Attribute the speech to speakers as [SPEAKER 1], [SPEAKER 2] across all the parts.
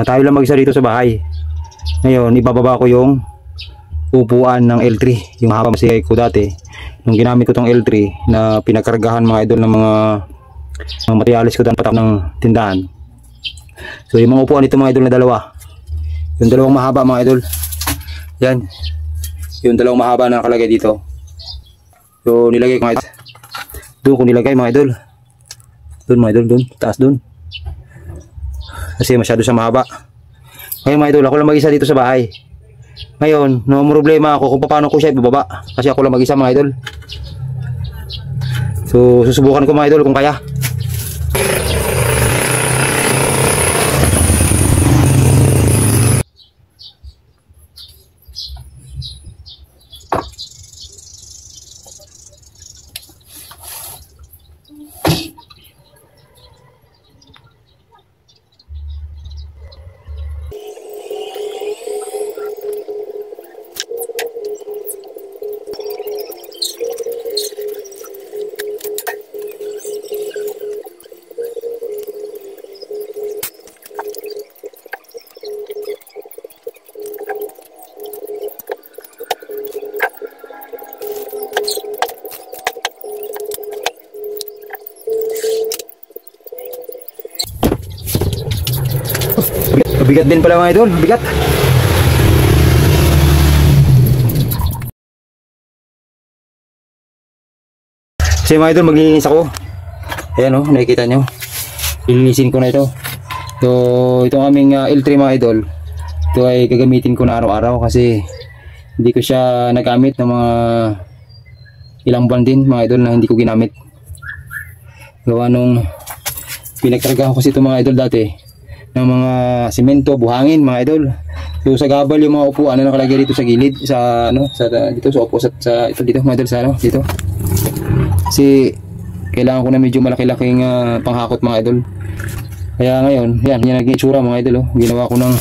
[SPEAKER 1] Tayo lang mag-isa dito sa bahay. Ngayon, ibababa ko yung upuan ng L3, yung haba masigay ko dati. Nung ginamit ko tong L3 na pinagkargahan mga idol ng mga materialis ko doon patap ng tindahan. So yung mga upuan ito mga idol na dalawa. Yung dalawang mahaba mga idol. Yan. Yung dalawang mahaba na nakalagay dito. So nilagay ko mga idol. Doon ko nilagay mga idol. Doon mga idol, doon. Taas doon. Kasi masyado siya mahaba. Ngayon mga idol, ako lang mag-isa dito sa bahay. Ngayon, no problema ako kung paano ko siya ibababa. Kasi ako lang mag-isa mga idol. So, susubukan ko mga idol kung kaya. Bigat din pala mga idol, bigat. Kasi mga idol, maglilinis ako. Ayan o, nakikita nyo. Lilinisin ko na ito. So, itong aming L3 mga idol, ito ay gagamitin ko na araw-araw kasi hindi ko siya nagamit ng mga ilang buwan din mga idol na hindi ko ginamit. Gawa nung pinagkargahan ko kasi ito mga idol dati ng mga simento, buhangin mga idol. So sa gabal yung mga upuan na nakalagay dito sa gilid, sa ano, sa dito sa opposite sa ito dito mga idol, sa ano, dito. Kasi kailangan ko na medyo malaki-laking panghakot mga idol. Kaya ngayon, yan naging itsura mga idol oh. Ginawa ko ng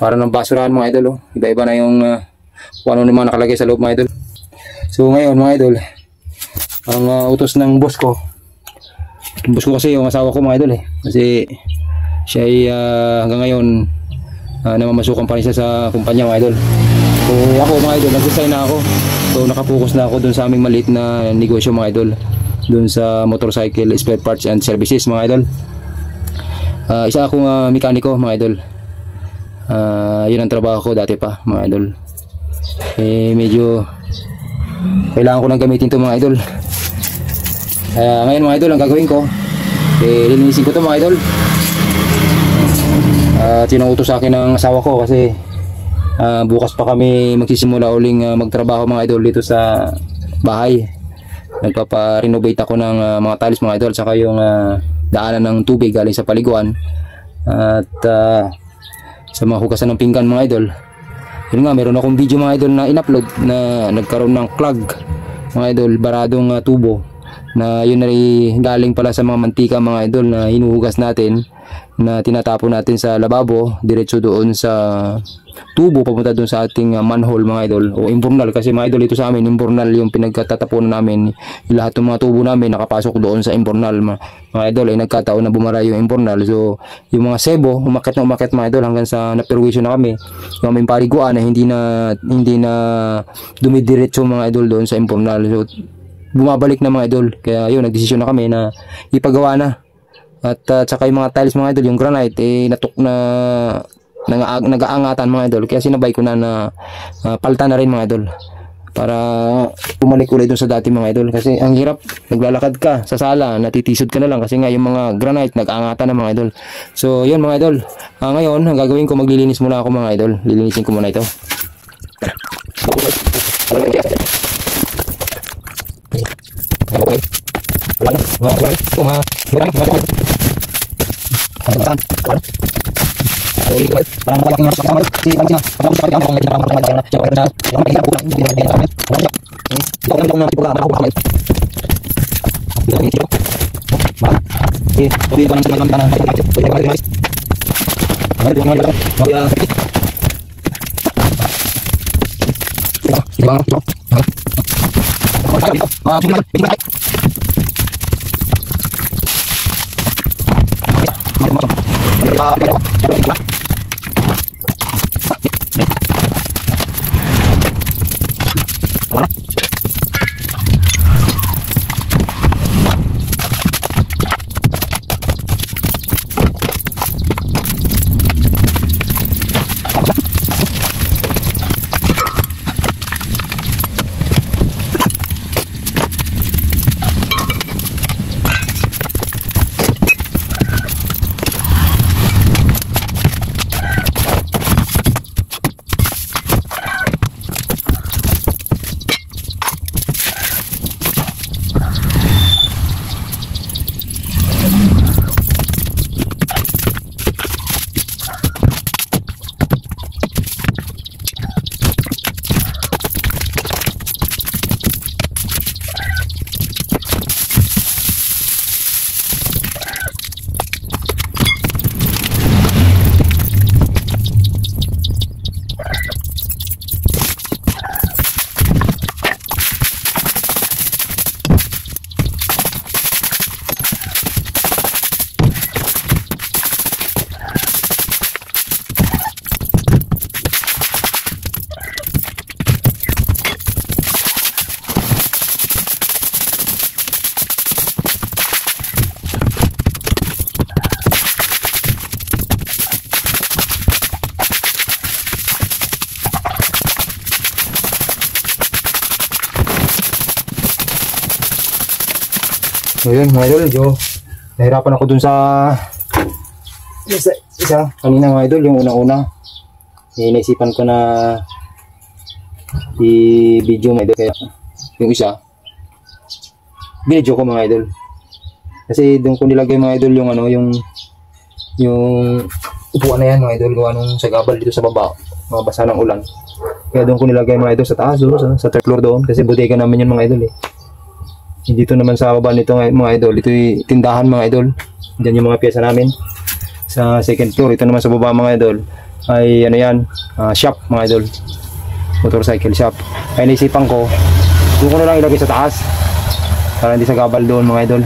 [SPEAKER 1] para ng basurahan mga idol oh. Iba-iba na yung kung ano naman nakalagay sa loob mga idol. So ngayon mga idol, ang utos ng boss ko. Yung boss ko kasi yung asawa ko mga idol eh. Kasi siya ay hanggang ngayon namamasukan pa rin siya sa kumpanya mga idol. So ako mga idol, nag-resign na ako. So nakapokus na ako dun sa aming maliit na negosyo mga idol. Dun sa motorcycle spare parts and services mga idol. Isa akong mekaniko mga idol. Yun ang trabaho ko dati pa mga idol. Eh medyo kailangan ko nang gamitin to mga idol. Ngayon mga idol, ang gagawin ko lilinisin ko to mga idol. Tinuutos sa akin ng asawa ko kasi bukas pa kami magsisimula uling magtrabaho mga idol dito sa bahay. Nagpapa-renovate ako ng mga tiles mga idol, saka yung daanan ng tubig galing sa paliguan at sa mga hugasan ng pinggan mga idol. Yun nga, meron akong video mga idol na in-upload na nagkaroon ng clog mga idol, baradong tubo na yun ay galing pala sa mga mantika mga idol na hinuhugas natin, na tinatapon natin sa lababo diretso doon sa tubo papunta doon sa ating manhole mga idol, o imbornal. Kasi mga idol, ito sa amin imbornal yung pinagtatapunan namin. Yung lahat ng mga tubo namin nakapasok doon sa imbornal mga idol. Ay nagkataon na bumara yung imbornal, so yung mga sebo umakyat na umakyat mga idol hanggang sa naperwisyo na kami. Yung aming pariguan na hindi na dumidiretso mga idol doon sa imbornal, so bumabalik na mga idol. Kaya yun, nagdesisyon na kami na ipagawa na. At saka yung mga tiles mga idol, yung granite natok na nag-aangatan mga idol. Kaya sinabay ko na palitan na rin mga idol para bumalik ulit dun sa dati mga idol. Kasi ang hirap, naglalakad ka sa sala, natitisod ka na lang kasi nga yung mga granite nag-aangatan na mga idol. So yun mga idol, ngayon ang gagawin ko, maglilinis muna ako mga idol. Lilinisin ko muna ito. So yun mga idol, nahirapan ako dun sa isa kanina mga idol, yung unang-una. Naisipan ko na i-video mga idol, kaya yung isa video ko mga idol. Kasi doon ko nilagay mga idol yung yung upuan na yan mga idol, gawa nung sagabal dito sa baba, mabasa ng ulan. Kaya doon ko nilagay mga idol sa taas, sa third floor doon, kasi bodega namin yun mga idol eh. Dito naman sa baba nito mga idol, ito yung tindahan mga idol. Diyan yung mga pyesa namin. Sa second floor, ito naman sa baba mga idol ay ano yan, shop mga idol, motorcycle shop. Ay naisipan ko, doon ko na lang ilagay sa taas para hindi sagabal doon mga idol.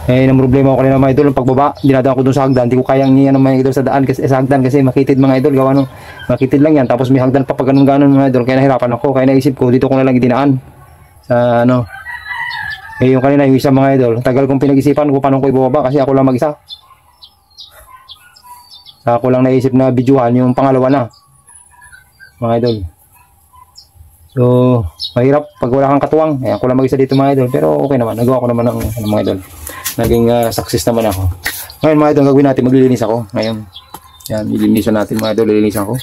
[SPEAKER 1] Eh, ang problema ko kanina mga idol, ang pagbaba, dinadaan ko doon sa hagdan. Hindi ko kayang mga idol sa daan kasi sa hagdan kasi makitid mga idol, gawa nung makitid lang yan. Tapos may hagdan pa pag ganun mga idol, kaya nahirapan ako. Kaya naisip ko, dito ko na lang idinaan sa ano. Eh, yung kanina, yung isa mga idol, tagal kong pinag-isipan kung paano ko ibababa kasi ako lang mag-isa. Ako lang naisip na videohan yung pangalawa na mga idol. So, mahirap pag wala kang katuwang. Eh, ako lang mag-isa dito mga idol, pero okay naman, nagawa ko naman ng mga idol. Naging success naman ako. Ngayon mga idol, gagawin natin, maglilinis ako ngayon. Yan, ilinisan natin mga idol, ilinisan ko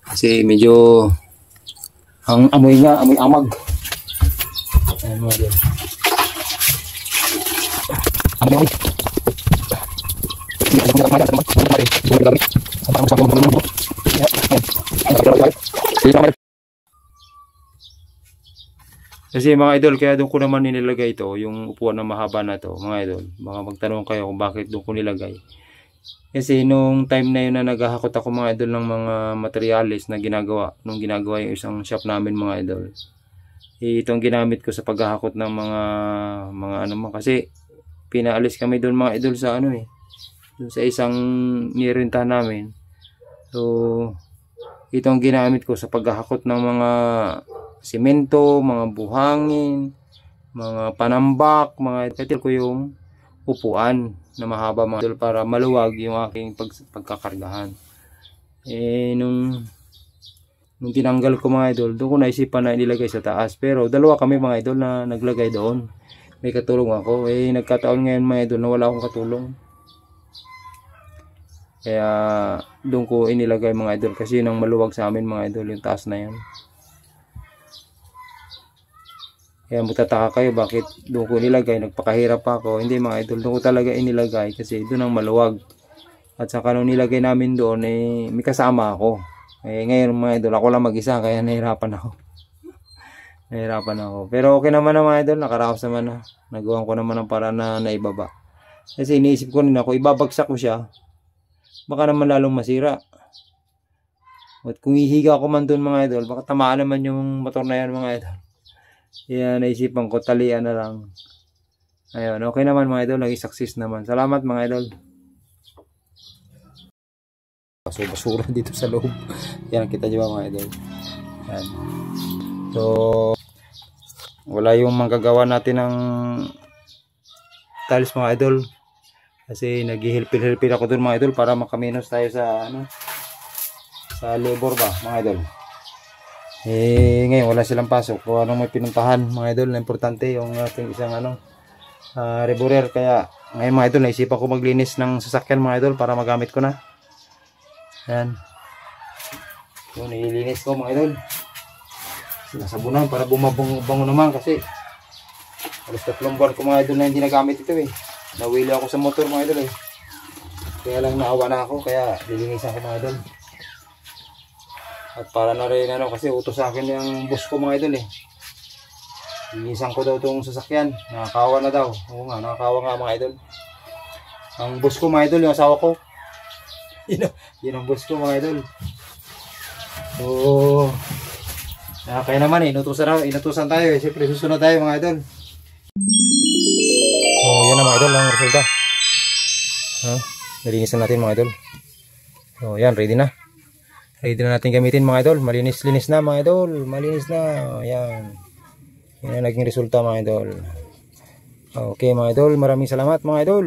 [SPEAKER 1] kasi medyo ang amoy nga, amoy amag. Ayan mga idol, amoy kasi mga idol, kaya doon ko naman nilagay ito, yung upuan na mahaba na to mga idol. Baka magtanong kayo kung bakit doon ko nilagay. Kasi nung time na yun na naghahakot ako mga idol ng mga materials na ginagawa, nung ginagawa yung isang shop namin mga idol, itong ginamit ko sa paghahakot ng mga ano mo, kasi pinaalis kami doon mga idol sa ano eh, doon sa isang nirentahan namin. So itong ginamit ko sa paghahakot ng mga simento, mga buhangin, mga panambak, mga katil ko yung upuan na mahaba mga idol para maluwag yung aking pagkakargahan. Eh nung tinanggal ko mga idol, doon ko naisipan na ilagay sa taas, pero dalawa kami mga idol na naglagay doon. May katulong ako. Eh nagkataon ngayon mga idol na wala akong katulong. Kaya doon ko inilagay mga idol kasi yun ang maluwag sa amin mga idol, yung taas na yun. Kaya magtataka kayo bakit doon ko inilagay, nagpakahirap pa ako. Hindi mga idol, doon ko talaga inilagay kasi doon ang maluwag. At saka nung nilagay namin doon eh may kasama ako. Eh ngayon mga idol, ako lang mag-isa kaya nahirapan ako. Nahirapan ako. Pero okay naman na mga idol, nakaraos naman na. Nagawa ko naman ng para na naibaba. Kasi iniisip ko rin ako, ibabagsak ko siya, baka naman lalong masira. At kung ihiga ko man doon mga idol, baka tamaan naman yung motor na yan mga idol. Kaya naisipan ko, talian na lang. Ayun, okay naman mga idol, naging success naman. Salamat mga idol. Basura dito sa loob. Yan, kita nyo ba mga idol? Yan. So, wala yung manggagawa natin ng tiles mga idol. Kasi naghihilpil-hilpil ako dun mga idol para makaminos tayo sa ano, sa labor ba mga idol. Eh ngayon wala silang pasok, kung anong may pinuntahan mga idol na importante yung ating isang ano, reborer. Kaya ngayon mga idol naisipan ko maglinis ng sasakyan mga idol para magamit ko na. Yan, yun, nililinis ko mga idol, sinasabunan para bumabong-bango naman kasi alas 3 buwan ko mga idol na hindi nagamit ito eh. Nawili ako sa motor mga idol eh, kaya lang naawa na ako, kaya lilinisan ko mga idol. At para na rin ano, kasi utos sa akin yung boss ko mga idol eh, linisan ko daw itong sasakyan. Nakakawa na daw. Oo nga, nakakawa nga mga idol. Ang boss ko mga idol, yung asawa ko. Yun ang boss ko mga idol. So kaya naman eh, inutusan tayo eh, siyempre susunod tayo mga idol. So yan na mga idol ang resulta. Nalinisan natin mga idol. So yan, ready na. Ready na natin gamitin mga idol. Malinis-linis na mga idol. Malinis na. Yan. Yan ang naging resulta mga idol. Okay mga idol, maraming salamat mga idol.